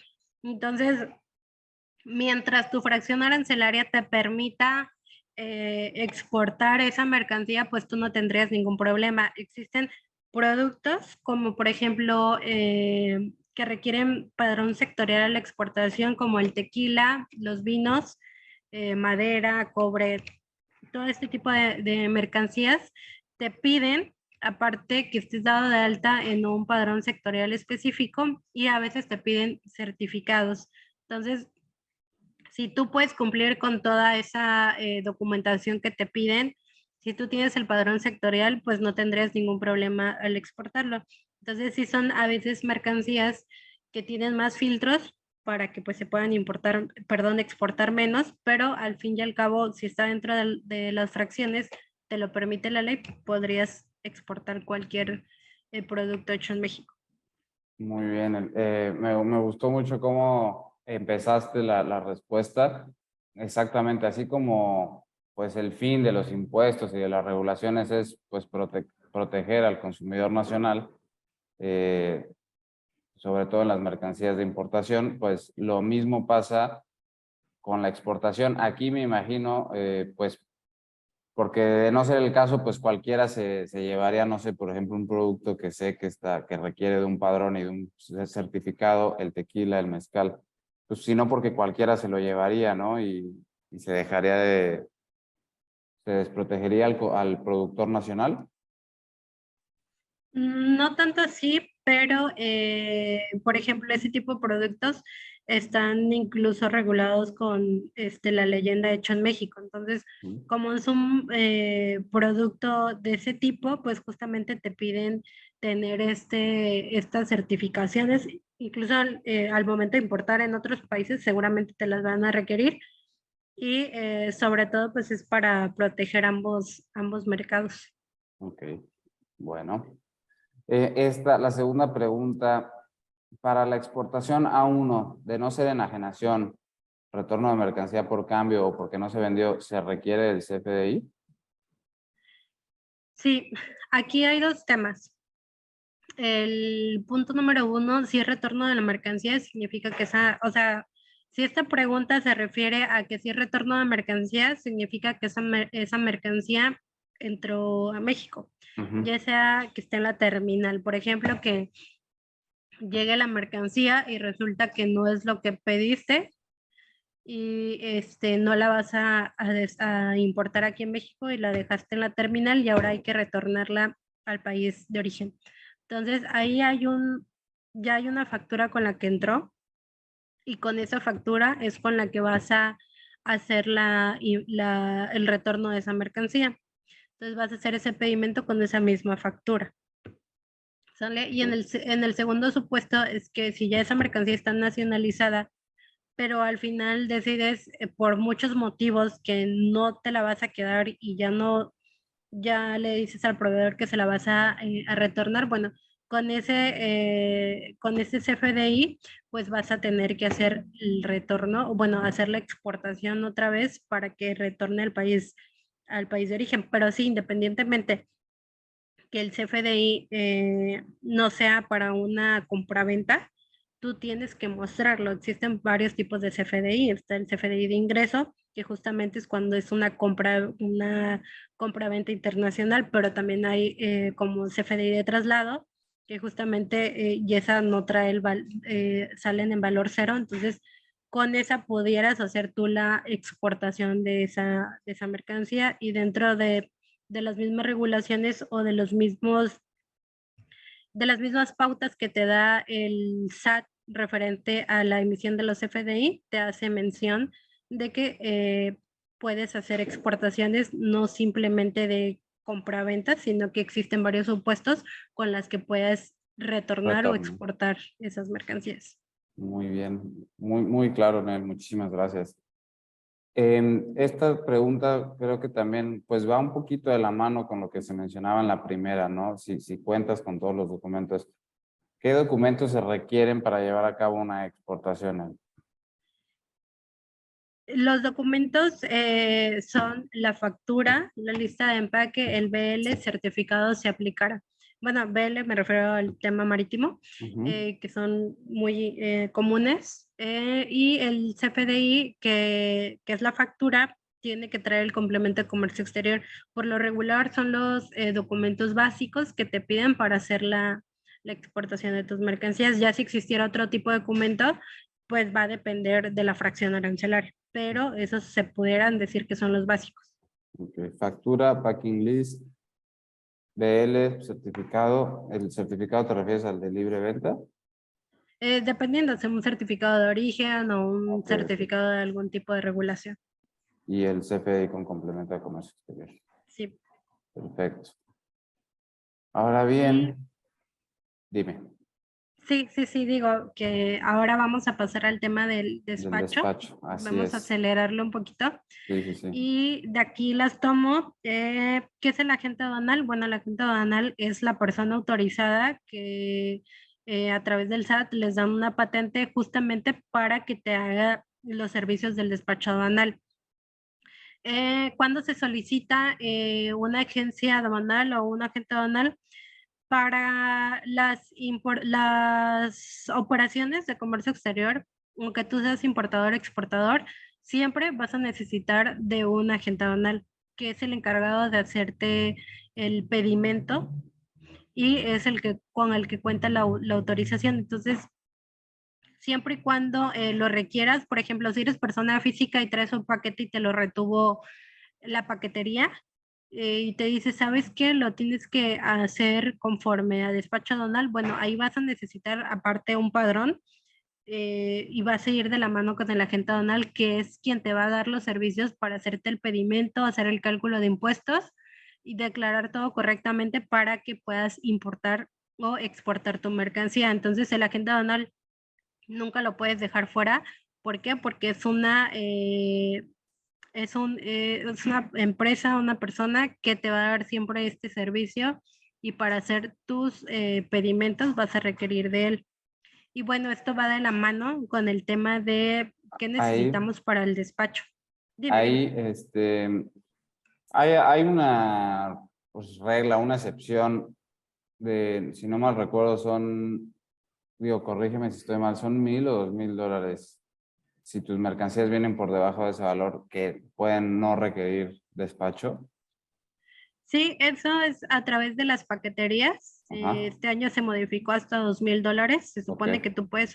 Entonces, mientras tu fracción arancelaria te permita exportar esa mercancía, pues tú no tendrías ningún problema. Existen productos como por ejemplo que requieren padrón sectorial a la exportación, como el tequila, los vinos, madera, cobre, todo este tipo de mercancías te piden, aparte que estés dado de alta en un padrón sectorial específico y a veces te piden certificados. Entonces, si tú puedes cumplir con toda esa documentación que te piden, si tú tienes el padrón sectorial, pues no tendrías ningún problema al exportarlo. Entonces, sí son a veces mercancías que tienen más filtros para que pues se puedan importar, perdón, exportar menos, pero al fin y al cabo, si está dentro de las fracciones, te lo permite la ley, podrías exportar cualquier producto hecho en México. Muy bien, me gustó mucho cómo empezaste la respuesta. Exactamente, así como pues el fin de los impuestos y de las regulaciones es pues proteger al consumidor nacional, eh, sobre todo en las mercancías de importación, pues lo mismo pasa con la exportación. Aquí me imagino, pues porque de no ser el caso, pues cualquiera se llevaría, no sé, por ejemplo, un producto que sé que requiere de un padrón y de un certificado, el tequila, el mezcal. Pues si no, porque cualquiera se lo llevaría, ¿no? Y se dejaría se desprotegería al productor nacional. No tanto así, pero por ejemplo, ese tipo de productos están incluso regulados con la leyenda hecho en México. Entonces, Mm. como es un producto de ese tipo, pues justamente te piden tener estas certificaciones. Incluso al momento de importar en otros países, seguramente te las van a requerir. Y sobre todo, pues es para proteger ambos mercados. Ok, bueno. La segunda pregunta, para la exportación A1, de no ser enajenación, retorno de mercancía por cambio o porque no se vendió, ¿se requiere el CFDI? Sí, aquí hay dos temas. El punto número uno, si es retorno de la mercancía, significa que o sea, si esta pregunta se refiere a que si es retorno de mercancía, significa que esa mercancía entró a México, Ujú. ya sea que esté en la terminal, por ejemplo, que llegue la mercancía y resulta que no es lo que pediste, y no la vas a importar aquí en México y la dejaste en la terminal y ahora hay que retornarla al país de origen. Entonces ahí ya hay una factura con la que entró y con esa factura es con la que vas a hacer el retorno de esa mercancía. Entonces vas a hacer ese pedimento con esa misma factura. ¿Sale? Y en el segundo supuesto es que si ya esa mercancía está nacionalizada, pero al final decides por muchos motivos que no te la vas a quedar y ya le dices al proveedor que se la vas a retornar, bueno, con ese CFDI, pues vas a tener que hacer el retorno, o bueno, hacer la exportación otra vez para que retorne al país de origen. Pero sí, independientemente que el CFDI no sea para una compraventa, tú tienes que mostrarlo. Existen varios tipos de CFDI. Está el CFDI de ingreso, que justamente es cuando es una compraventa internacional, pero también hay como CFDI de traslado, que justamente y esa no trae salen en valor cero. Entonces, con esa pudieras hacer tú la exportación de esa mercancía y dentro de las mismas regulaciones o de las mismas pautas que te da el SAT referente a la emisión de los FDI, te hace mención de que puedes hacer exportaciones no simplemente de compraventa, sino que existen varios supuestos con las que puedes retornar o Retorno. exportar esas mercancías. Muy bien, muy claro, Nel, muchísimas gracias. Esta pregunta creo que también pues va un poquito de la mano con lo que se mencionaba en la primera, ¿no? Si cuentas con todos los documentos, ¿qué documentos se requieren para llevar a cabo una exportación, Nel? Los documentos son la factura, la lista de empaque, el BL, certificado se aplicará. Bueno, BL me refiero al tema marítimo, que son muy comunes, y el CFDI, que es la factura, tiene que traer el complemento de comercio exterior. Por lo regular son los documentos básicos que te piden para hacer la exportación de tus mercancías. Ya si existiera otro tipo de documento, pues va a depender de la fracción arancelaria, pero esos se pudieran decir que son los básicos. Okay. Factura, packing list, BL, certificado. ¿El certificado te refieres al de libre venta? Dependiendo, si un certificado de origen o un Okay, okay. certificado de algún tipo de regulación. Y el CFDI con complemento de comercio exterior. Sí. Perfecto. Ahora Y bien, dime, sí, digo que ahora vamos a pasar al tema del del despacho. despacho, así Vamos a es. acelerarlo un poquito. Sí, sí, sí. Y de aquí las tomo. ¿Qué es el agente aduanal? Bueno, el agente aduanal es la persona autorizada que a través del SAT les dan una patente justamente para que te haga los servicios del despacho aduanal. ¿Cuándo se solicita una agencia aduanal o un agente aduanal? Para las operaciones de comercio exterior, aunque tú seas importador o exportador, siempre vas a necesitar de un agente aduanal, que es el encargado de hacerte el pedimento y es el que con el que cuenta la autorización. Entonces, siempre y cuando lo requieras, por ejemplo, si eres persona física y traes un paquete y te lo retuvo la paquetería, y te dice, ¿sabes qué? Lo tienes que hacer conforme a despacho aduanal. Bueno, ahí vas a necesitar aparte un padrón y vas a ir de la mano con el agente aduanal, que es quien te va a dar los servicios para hacerte el pedimento, hacer el cálculo de impuestos y declarar todo correctamente para que puedas importar o exportar tu mercancía. Entonces, el agente aduanal nunca lo puedes dejar fuera. ¿Por qué? Porque es una empresa, una persona que te va a dar siempre este servicio y para hacer tus pedimentos vas a requerir de él. Y bueno, esto va de la mano con el tema de qué Ahí, necesitamos para el despacho. Dime. ahí, hay una pues, regla, una excepción de, si no mal recuerdo, digo, corrígeme si estoy mal, son $1,000 o $2,000. Si tus mercancías vienen por debajo de ese valor, que pueden no requerir despacho. Sí, eso es a través de las paqueterías. Ajá, Este año se modificó hasta $2,000. Se ok. supone que tú puedes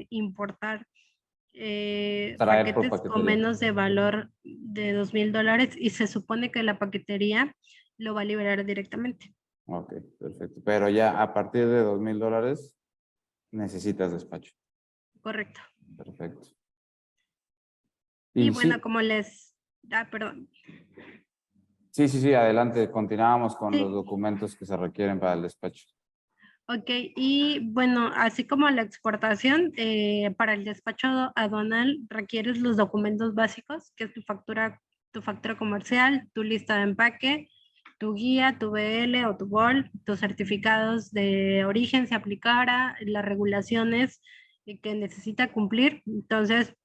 importar Traer por paquetes con paquetería. menos de valor de $2,000 y se supone que la paquetería lo va a liberar directamente. Ok, perfecto. Pero ya a partir de $2,000 necesitas despacho. Correcto. Perfecto. Y Y bueno, sí, como les... Ah, perdón. sí, adelante. Continuamos con los Sí, documentos que se requieren para el despacho. ok. Y bueno, así como la exportación, para el despacho aduanal requieres los documentos básicos, que es tu factura comercial, tu lista de empaque, tu guía, tu BL o tu BOL, tus certificados de origen si aplicara, las regulaciones que necesita cumplir. Entonces,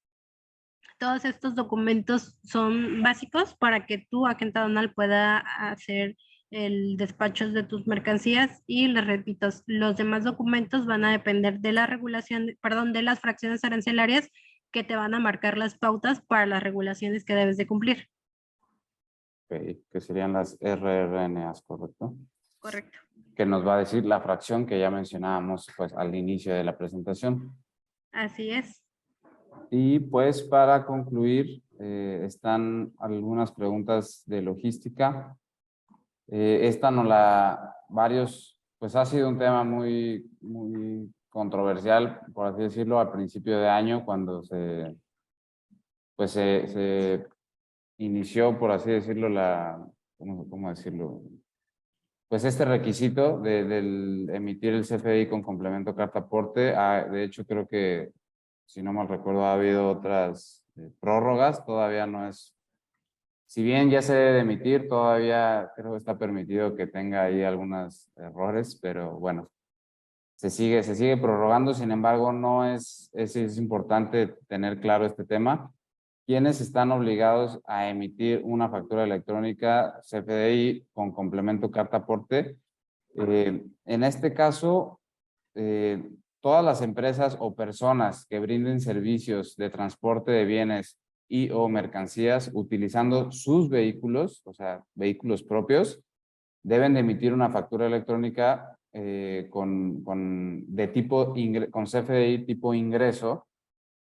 todos estos documentos son básicos para que tu agente aduanal pueda hacer el despacho de tus mercancías y les repito, los demás documentos van a depender de la regulación, perdón, de las fracciones arancelarias que te van a marcar las pautas para las regulaciones que debes de cumplir. Ok, que serían las RRNAs, ¿correcto? Correcto. Que nos va a decir la fracción que ya mencionábamos pues al inicio de la presentación. Así es. Y pues para concluir, están algunas preguntas de logística. Esta no la, varios, pues ha sido un tema muy controversial, por así decirlo, al principio de año, cuando se inició, por así decirlo, ¿cómo decirlo? Pues este requisito del emitir el CFDI con complemento carta aporte, de hecho creo que, si no mal recuerdo, ha habido otras prórrogas, todavía no es, si bien ya se debe de emitir, todavía creo que está permitido que tenga ahí algunos errores, pero bueno, se sigue prorrogando, sin embargo, no es importante tener claro este tema. ¿Quiénes están obligados a emitir una factura electrónica CFDI con complemento carta aporte? En este caso, eh, todas las empresas o personas que brinden servicios de transporte de bienes y o mercancías utilizando sus vehículos, o sea, vehículos propios, deben de emitir una factura electrónica con CFDI tipo ingreso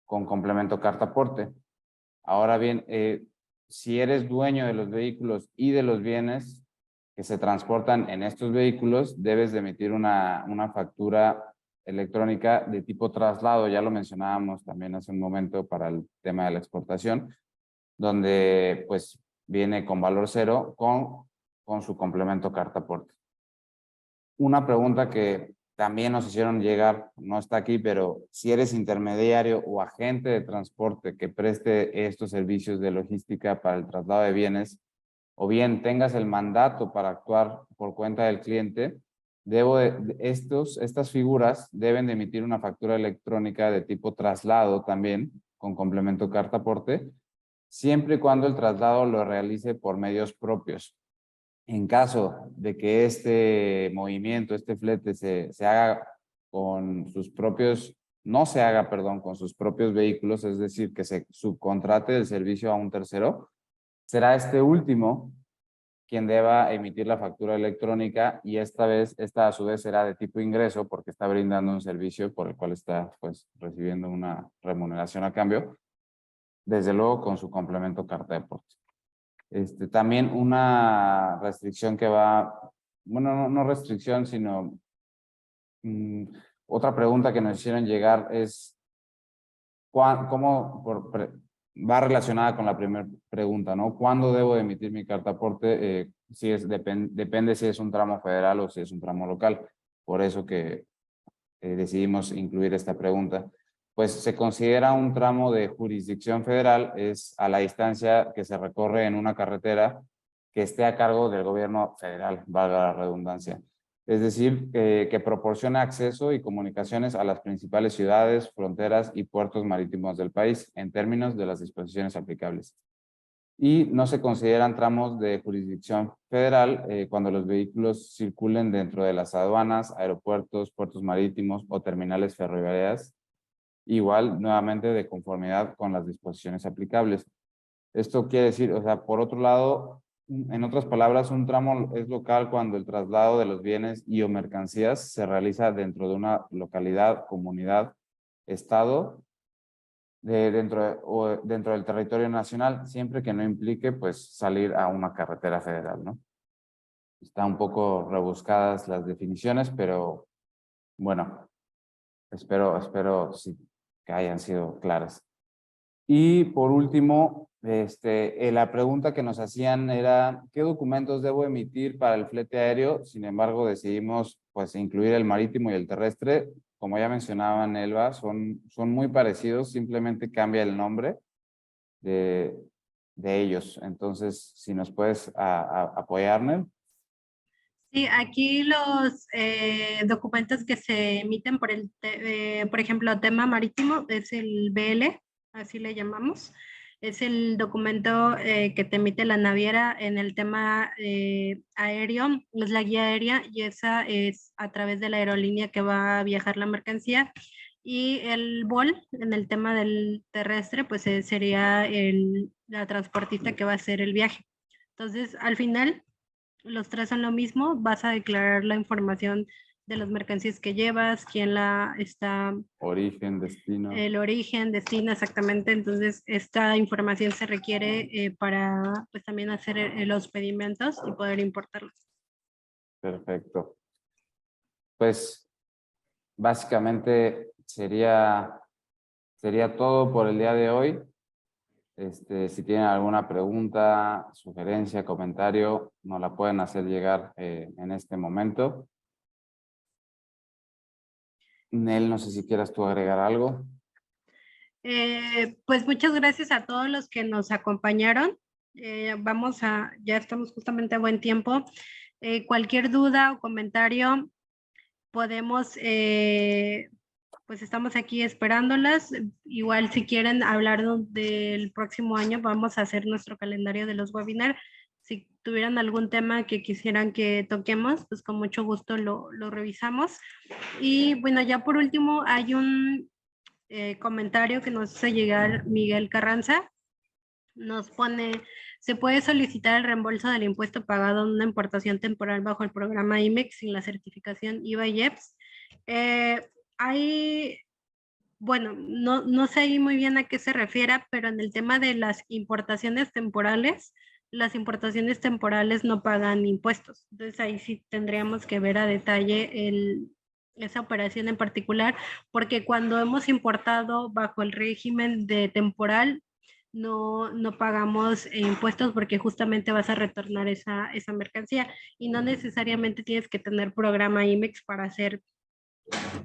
con complemento carta aporte. Ahora bien, si eres dueño de los vehículos y de los bienes que se transportan en estos vehículos, debes de emitir una factura electrónica de tipo traslado. Ya lo mencionábamos también hace un momento para el tema de la exportación, donde pues viene con valor cero con su complemento carta aporte. Una pregunta que también nos hicieron llegar, no está aquí, pero si eres intermediario o agente de transporte que preste estos servicios de logística para el traslado de bienes, o bien tengas el mandato para actuar por cuenta del cliente, estas figuras deben de emitir una factura electrónica de tipo traslado también, con complemento carta aporte, siempre y cuando el traslado lo realice por medios propios. En caso de que este movimiento, este flete se haga con sus propios, no se haga, perdón, con sus propios vehículos, es decir, que se subcontrate el servicio a un tercero, será este último quien deba emitir la factura electrónica y esta a su vez será de tipo ingreso porque está brindando un servicio por el cual está pues recibiendo una remuneración a cambio, desde luego con su complemento carta de aporte. También una restricción que va, bueno, no restricción, sino otra pregunta que nos hicieron llegar es, va relacionada con la primera pregunta, ¿no? ¿Cuándo debo de emitir mi carta aporte? Depende si es un tramo federal o si es un tramo local. Por eso que decidimos incluir esta pregunta. Pues se considera un tramo de jurisdicción federal, es a la distancia que se recorre en una carretera que esté a cargo del gobierno federal, valga la redundancia. Es decir, que proporciona acceso y comunicaciones a las principales ciudades, fronteras y puertos marítimos del país en términos de las disposiciones aplicables. Y no se consideran tramos de jurisdicción federal cuando los vehículos circulen dentro de las aduanas, aeropuertos, puertos marítimos o terminales ferroviarias, igual nuevamente de conformidad con las disposiciones aplicables. Esto quiere decir, o sea, por otro lado, en otras palabras, un tramo es local cuando el traslado de los bienes y o mercancías se realiza dentro de una localidad, comunidad, estado dentro del territorio nacional, siempre que no implique pues salir a una carretera federal, ¿no? Están un poco rebuscadas las definiciones, pero bueno, espero sí, que hayan sido claras. Y por último, la pregunta que nos hacían era, ¿qué documentos debo emitir para el flete aéreo? Sin embargo, decidimos pues incluir el marítimo y el terrestre. Como ya mencionaban, Elba, son muy parecidos, simplemente cambia el nombre de ellos. Entonces, si nos puedes apoyarme. Sí, aquí los documentos que se emiten por ejemplo, tema marítimo es el BL, así le llamamos. Es el documento que te emite la naviera en el tema aéreo, es la guía aérea y esa es a través de la aerolínea que va a viajar la mercancía. Y el BOL, en el tema del terrestre, pues sería la transportista que va a hacer el viaje. Entonces, al final los tres son lo mismo, vas a declarar la información de las mercancías que llevas, quién la está, Origen, destino. el origen, destino, exactamente. Entonces, esta información se requiere para pues también hacer los pedimentos y poder importarlos. Perfecto. Pues básicamente sería todo por el día de hoy. Si tienen alguna pregunta, sugerencia, comentario, nos la pueden hacer llegar en este momento. Nel, no sé si quieras tú agregar algo. Pues muchas gracias a todos los que nos acompañaron. Ya estamos justamente a buen tiempo. Cualquier duda o comentario, podemos, pues estamos aquí esperándolas. Igual si quieren hablar del próximo año, vamos a hacer nuestro calendario de los webinars. Si tuvieran algún tema que quisieran que toquemos, pues con mucho gusto lo revisamos. Y bueno, ya por último, hay un comentario que nos hace llegar Miguel Carranza. Nos pone, se puede solicitar el reembolso del impuesto pagado en una importación temporal bajo el programa IMEX sin la certificación IVA y EPS. Hay, bueno, no sé muy bien a qué se refiere, pero en el tema de las importaciones temporales no pagan impuestos. Entonces ahí sí tendríamos que ver a detalle esa operación en particular, porque cuando hemos importado bajo el régimen de temporal, no pagamos impuestos porque justamente vas a retornar esa mercancía y no necesariamente tienes que tener programa IMEX para hacer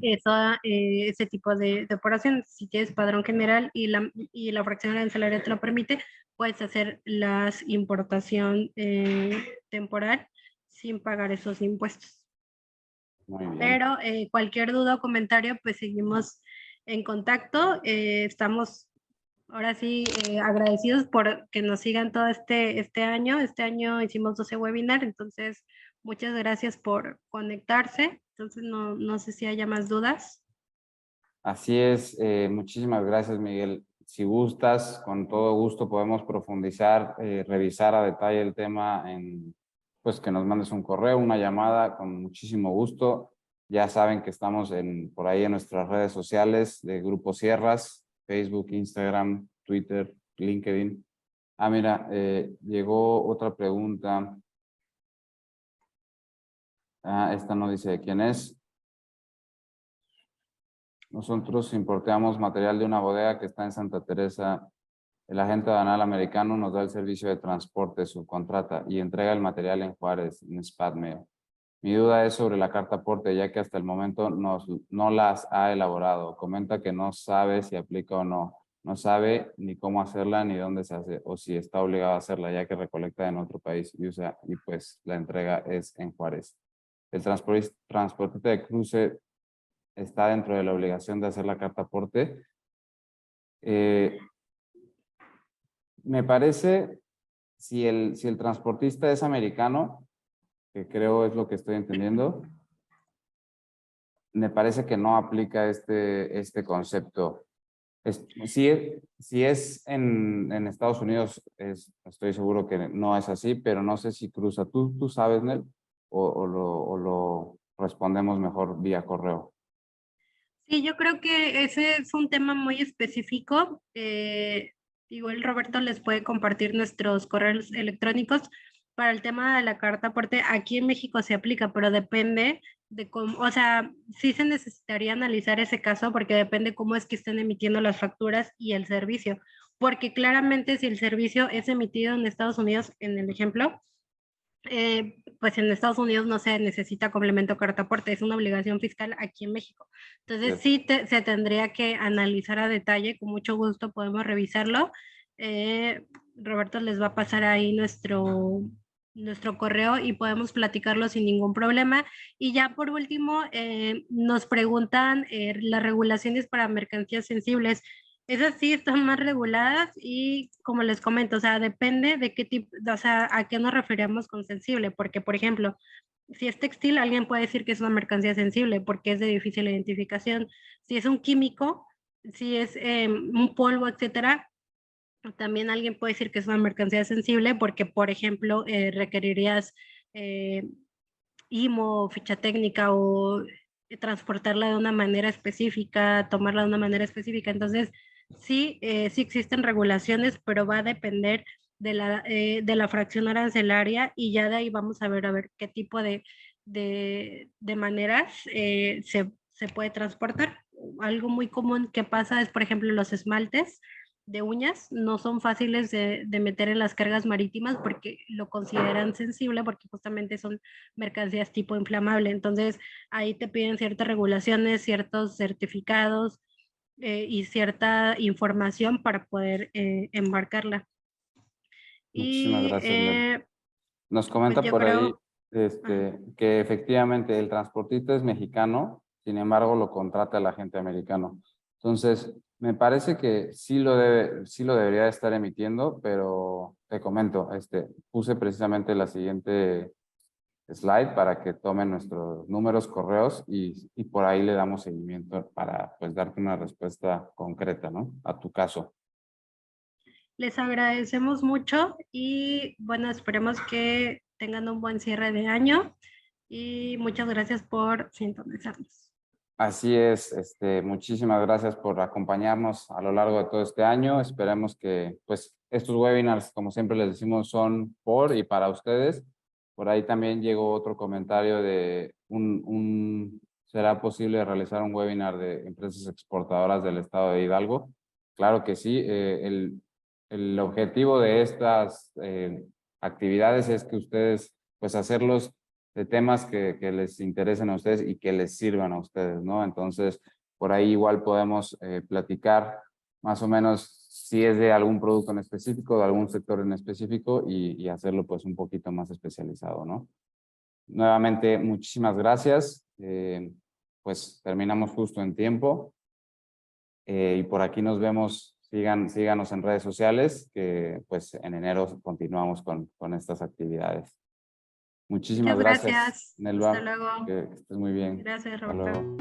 ese tipo de operaciones. Si tienes padrón general y la fracción arancelaria te lo permite, puedes hacer la importación temporal sin pagar esos impuestos. Muy bien. Pero cualquier duda o comentario, pues seguimos en contacto. Estamos ahora sí agradecidos por que nos sigan todo este año. Este año hicimos 12 webinars, entonces muchas gracias por conectarse. Entonces no sé si haya más dudas. Así es, muchísimas gracias, Miguel. Si gustas, con todo gusto podemos profundizar, revisar a detalle el tema pues que nos mandes un correo, una llamada, con muchísimo gusto. Ya saben que estamos por ahí en nuestras redes sociales de Grupo Sierras, Facebook, Instagram, Twitter, LinkedIn. Mira, llegó otra pregunta. Esta no dice de quién es. Nosotros importamos material de una bodega que está en Santa Teresa. El agente aduanal americano nos da el servicio de transporte, subcontrata y entrega el material en Juárez, en SPATMAIL. Mi duda es sobre la carta aporte, ya que hasta el momento no las ha elaborado. Comenta que no sabe si aplica o no. No sabe ni cómo hacerla ni dónde se hace o si está obligado a hacerla, ya que recolecta en otro país y pues la entrega es en Juárez. El transportista de cruce está dentro de la obligación de hacer la carta aporte. Me parece, si el transportista es americano, que creo es lo que estoy entendiendo, me parece que no aplica este concepto. Si es en Estados Unidos, estoy seguro que no es así, pero no sé si cruza. ¿Tú sabes, Nel? O lo respondemos mejor vía correo. Sí, yo creo que ese es un tema muy específico. Igual Roberto les puede compartir nuestros correos electrónicos para el tema de la carta aporte. Aquí en México se aplica, pero depende de cómo, o sea, sí se necesitaría analizar ese caso porque depende cómo es que estén emitiendo las facturas y el servicio. Porque claramente si el servicio es emitido en Estados Unidos, en el ejemplo, pues en Estados Unidos no se necesita complemento carta aporte, es una obligación fiscal aquí en México. Entonces Yes. sí se tendría que analizar a detalle, con mucho gusto podemos revisarlo. Roberto les va a pasar ahí nuestro correo y podemos platicarlo sin ningún problema. Y ya por último, nos preguntan las regulaciones para mercancías sensibles. Esas sí están más reguladas y como les comento, o sea, depende de qué tipo, o sea, a qué nos referimos con sensible, porque por ejemplo, si es textil, alguien puede decir que es una mercancía sensible porque es de difícil identificación. Si es un químico, si es un polvo, etcétera, también alguien puede decir que es una mercancía sensible porque, por ejemplo, requerirías eh, IMO, ficha técnica o transportarla de una manera específica, tomarla de una manera específica. Entonces, sí, sí existen regulaciones, pero va a depender de la fracción arancelaria y ya de ahí vamos a ver qué tipo de maneras se puede transportar. Algo muy común que pasa es, por ejemplo, los esmaltes de uñas no son fáciles de meter en las cargas marítimas porque lo consideran sensible porque justamente son mercancías tipo inflamable. Entonces, ahí te piden ciertas regulaciones, ciertos certificados y cierta información para poder embarcarla. Muchísimas Y gracias, Nel. Nos pues comenta yo por ahí creo, ajá, que efectivamente el transportista es mexicano, sin embargo lo contrata el agente americano. Entonces, me parece que sí lo debería estar emitiendo, pero te comento, puse precisamente la siguiente slide para que tomen nuestros números, correos y por ahí le damos seguimiento para pues darte una respuesta concreta, ¿no? A tu caso. les agradecemos mucho y bueno, esperemos que tengan un buen cierre de año y muchas gracias por sintonizarnos. Así es, muchísimas gracias por acompañarnos a lo largo de todo este año. Esperemos que pues estos webinars, como siempre les decimos, son por y para ustedes. Por ahí también llegó otro comentario de ¿será posible realizar un webinar de empresas exportadoras del estado de Hidalgo? Claro que sí. El objetivo de estas actividades es que ustedes pues hacerlos de temas que les interesen a ustedes y que les sirvan a ustedes, ¿no? Entonces, por ahí igual podemos platicar más o menos si es de algún producto en específico, de algún sector en específico y hacerlo pues un poquito más especializado, ¿no? Nuevamente, muchísimas gracias. Pues terminamos justo en tiempo y por aquí nos vemos. Síganos en redes sociales, que pues en enero continuamos con estas actividades. Muchísimas Muchas gracias, gracias. Hasta Nelva. luego. Que estés muy bien. Gracias, Hasta Roberto. luego.